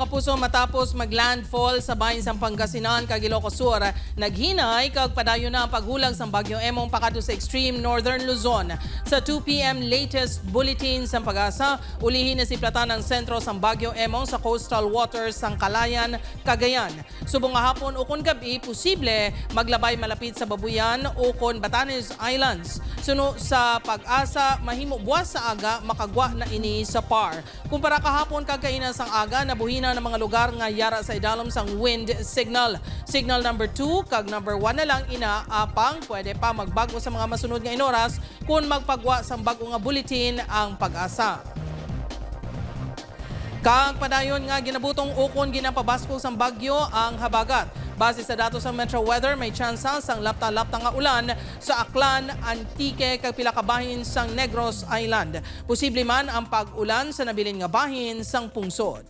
Mga kapuso, matapos maglandfall sa bahin sa Pangasinan, kag Ilocos Sur, naghinay kag padayon na ang paghulag sa Bagyo Emong pakadto sa extreme northern Luzon. Sa 2 p.m. latest bulletin sa Pag-asa, ulihin na si platan ng sentro sa Bagyo Emong sa coastal waters sang Kalayan, Cagayan. Subong nga hapon ukon gabi, posible maglabay malapit sa Babuyan ukon Batanes Islands. Suno sa Pag-asa, mahimo buwas sa aga makagwa na ini sa PAR. Kumpara kahapon kagkainan sang aga, nabuhina ng mga lugar nga yara sa idalom sang wind signal. Signal number 2 kag number 1 na lang inaapang pwede pa magbago sa mga masunod nga inoras kung magpagwa sang bago nga bulletin ang Pag-asa. Kang padayon nga ginabutong ukon ginapabasko sang bagyo ang habagat. Base sa datos sa Metro Weather, may tsansa sang lapta-lapta nga ulan sa Aklan, Antique, kag pila ka bahin sang Negros Island. Posible man ang pag-ulan sa nabilin nga bahin sang pungsod.